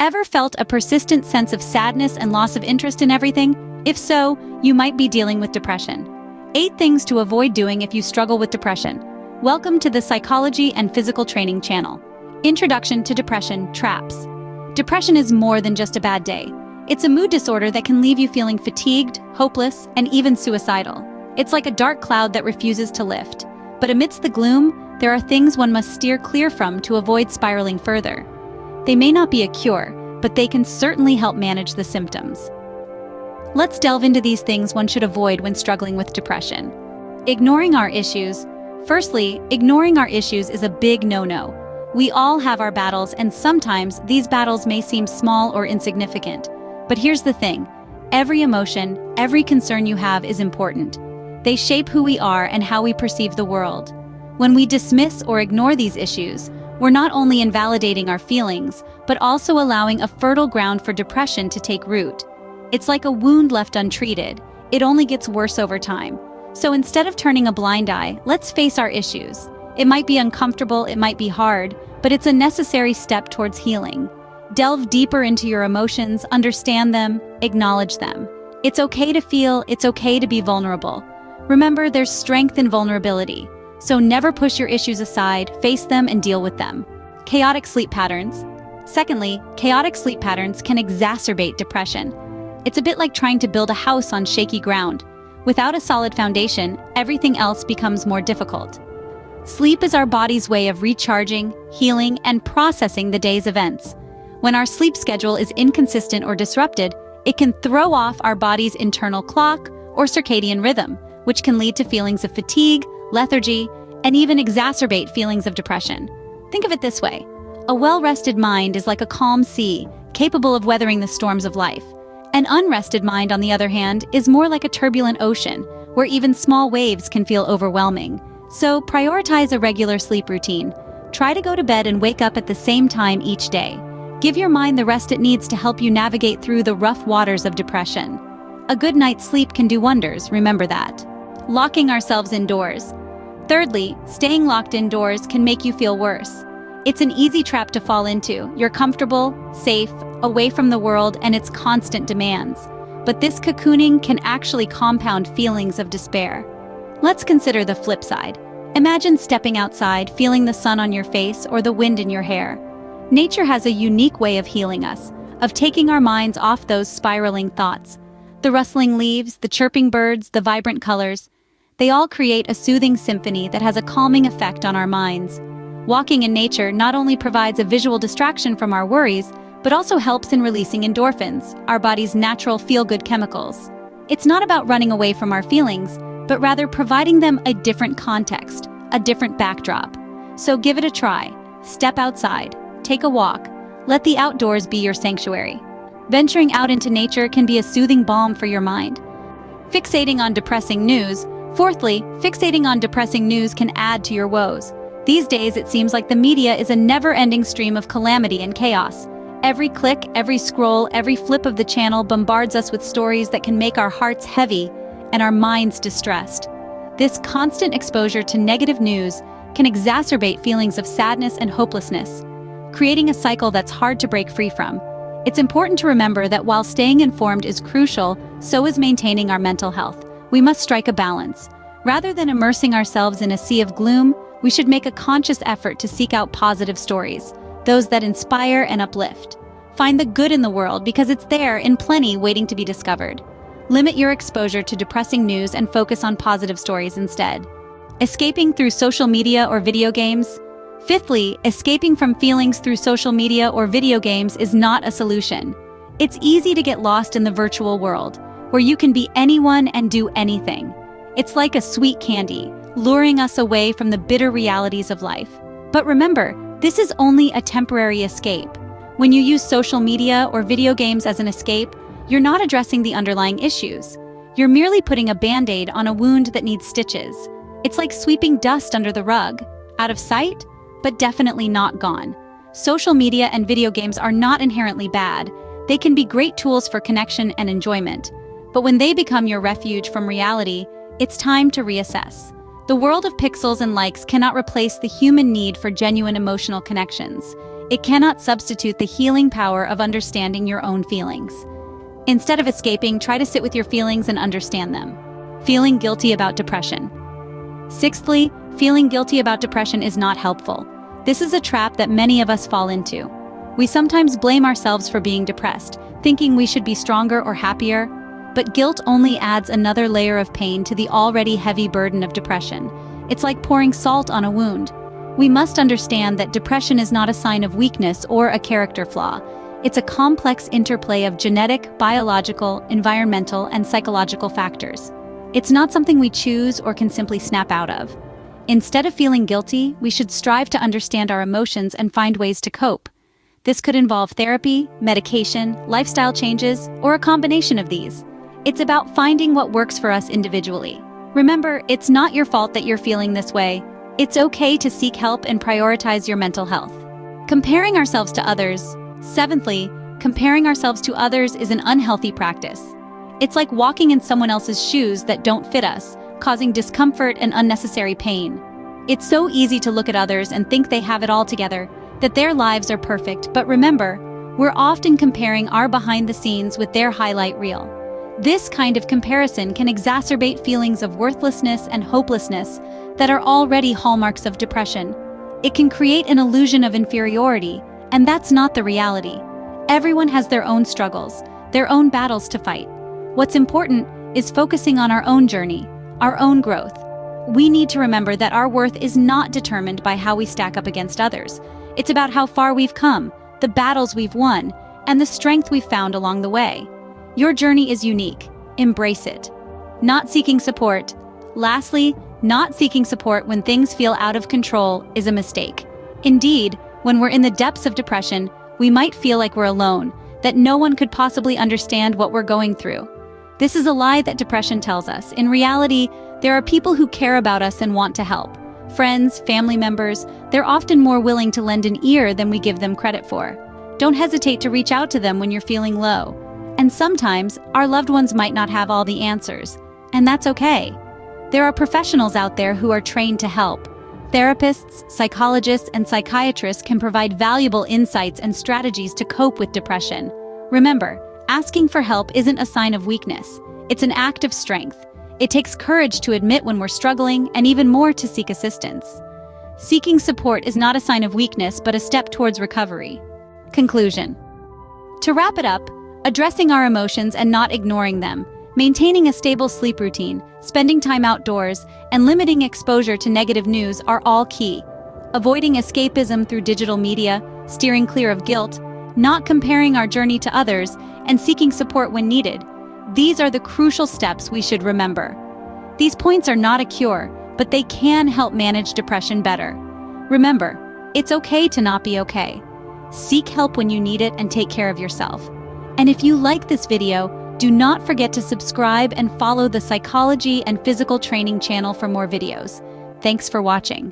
Ever felt a persistent sense of sadness and loss of interest in everything? If so, you might be dealing with depression. 8 things to avoid doing if you struggle with depression. Welcome to the Psychology and Physical Training channel. Introduction to Depression Traps. Depression is more than just a bad day. It's a mood disorder that can leave you feeling fatigued, hopeless, and even suicidal. It's like a dark cloud that refuses to lift. But amidst the gloom, there are things one must steer clear from to avoid spiraling further. They may not be a cure, but they can certainly help manage the symptoms. Let's delve into these things one should avoid when struggling with depression. Ignoring our issues. Firstly, ignoring our issues is a big no-no. We all have our battles, and sometimes these battles may seem small or insignificant. But here's the thing. Every emotion, every concern you have is important. They shape who we are and how we perceive the world. When we dismiss or ignore these issues, we're not only invalidating our feelings, but also allowing a fertile ground for depression to take root. It's like a wound left untreated. It only gets worse over time. So instead of turning a blind eye, let's face our issues. It might be uncomfortable, it might be hard, but it's a necessary step towards healing. Delve deeper into your emotions, understand them, acknowledge them. It's okay to feel, it's okay to be vulnerable. Remember, there's strength in vulnerability. So never push your issues aside, face them and deal with them. Chaotic sleep patterns. Secondly, chaotic sleep patterns can exacerbate depression. It's a bit like trying to build a house on shaky ground. Without a solid foundation, everything else becomes more difficult. Sleep is our body's way of recharging, healing, and processing the day's events. When our sleep schedule is inconsistent or disrupted, it can throw off our body's internal clock or circadian rhythm, which can lead to feelings of fatigue, lethargy, and even exacerbate feelings of depression. Think of it this way. A well-rested mind is like a calm sea, capable of weathering the storms of life. An unrested mind, on the other hand, is more like a turbulent ocean, where even small waves can feel overwhelming. So prioritize a regular sleep routine. Try to go to bed and wake up at the same time each day. Give your mind the rest it needs to help you navigate through the rough waters of depression. A good night's sleep can do wonders, remember that. Locking ourselves indoors. Thirdly, staying locked indoors can make you feel worse. It's an easy trap to fall into. You're comfortable, safe, away from the world and its constant demands. But this cocooning can actually compound feelings of despair. Let's consider the flip side. Imagine stepping outside, feeling the sun on your face or the wind in your hair. Nature has a unique way of healing us, of taking our minds off those spiraling thoughts. The rustling leaves, the chirping birds, the vibrant colors, they all create a soothing symphony that has a calming effect on our minds. Walking in nature not only provides a visual distraction from our worries, but also helps in releasing endorphins, our body's natural feel-good chemicals. It's not about running away from our feelings, but rather providing them a different context, a different backdrop. So give it a try. Step outside, take a walk, let the outdoors be your sanctuary. Venturing out into nature can be a soothing balm for your mind. Fixating on depressing news. Fourthly, fixating on depressing news can add to your woes. These days, it seems like the media is a never-ending stream of calamity and chaos. Every click, every scroll, every flip of the channel bombards us with stories that can make our hearts heavy and our minds distressed. This constant exposure to negative news can exacerbate feelings of sadness and hopelessness, creating a cycle that's hard to break free from. It's important to remember that while staying informed is crucial, so is maintaining our mental health. We must strike a balance. Rather than immersing ourselves in a sea of gloom, we should make a conscious effort to seek out positive stories, those that inspire and uplift. Find the good in the world because it's there in plenty waiting to be discovered. Limit your exposure to depressing news and focus on positive stories instead. Escaping through social media or video games. Fifthly, escaping from feelings through social media or video games is not a solution. It's easy to get lost in the virtual world, where you can be anyone and do anything. It's like a sweet candy, luring us away from the bitter realities of life. But remember, this is only a temporary escape. When you use social media or video games as an escape, you're not addressing the underlying issues. You're merely putting a band-aid on a wound that needs stitches. It's like sweeping dust under the rug. Out of sight, but definitely not gone. Social media and video games are not inherently bad. They can be great tools for connection and enjoyment. But when they become your refuge from reality, it's time to reassess. The world of pixels and likes cannot replace the human need for genuine emotional connections. it cannot substitute the healing power of understanding your own feelings. Instead of escaping, try to sit with your feelings and understand them. Feeling guilty about depression. Sixthly, feeling guilty about depression is not helpful. This is a trap that many of us fall into. We sometimes blame ourselves for being depressed, thinking we should be stronger or happier. But guilt only adds another layer of pain to the already heavy burden of depression. It's like pouring salt on a wound. We must understand that depression is not a sign of weakness or a character flaw. It's a complex interplay of genetic, biological, environmental, and psychological factors. It's not something we choose or can simply snap out of. Instead of feeling guilty, we should strive to understand our emotions and find ways to cope. This could involve therapy, medication, lifestyle changes, or a combination of these. It's about finding what works for us individually. Remember, it's not your fault that you're feeling this way. It's okay to seek help and prioritize your mental health. Comparing ourselves to others. Seventhly, comparing ourselves to others is an unhealthy practice. It's like walking in someone else's shoes that don't fit us, causing discomfort and unnecessary pain. It's so easy to look at others and think they have it all together, that their lives are perfect, but remember, we're often comparing our behind the scenes with their highlight reel. This kind of comparison can exacerbate feelings of worthlessness and hopelessness that are already hallmarks of depression. It can create an illusion of inferiority, and that's not the reality. Everyone has their own struggles, their own battles to fight. What's important is focusing on our own journey, our own growth. We need to remember that our worth is not determined by how we stack up against others. It's about how far we've come, the battles we've won, and the strength we've found along the way. Your journey is unique. Embrace it. Not seeking support. Lastly, not seeking support when things feel out of control is a mistake. Indeed, when we're in the depths of depression, we might feel like we're alone, that no one could possibly understand what we're going through. This is a lie that depression tells us. In reality, there are people who care about us and want to help. Friends, family members, they're often more willing to lend an ear than we give them credit for. Don't hesitate to reach out to them when you're feeling low. And sometimes, our loved ones might not have all the answers, and that's okay. There are professionals out there who are trained to help. Therapists, psychologists, and psychiatrists can provide valuable insights and strategies to cope with depression. Remember, asking for help isn't a sign of weakness. It's an act of strength. It takes courage to admit when we're struggling, and even more to seek assistance. Seeking support is not a sign of weakness, but a step towards recovery. Conclusion. To wrap it up, addressing our emotions and not ignoring them, maintaining a stable sleep routine, spending time outdoors, and limiting exposure to negative news are all key. Avoiding escapism through digital media, steering clear of guilt, not comparing our journey to others, and seeking support when needed. These are the crucial steps we should remember. These points are not a cure, but they can help manage depression better. Remember, it's okay to not be okay. Seek help when you need it and take care of yourself. And if you like this video, do not forget to subscribe and follow the Psychology and Physical Training channel for more videos. Thanks for watching.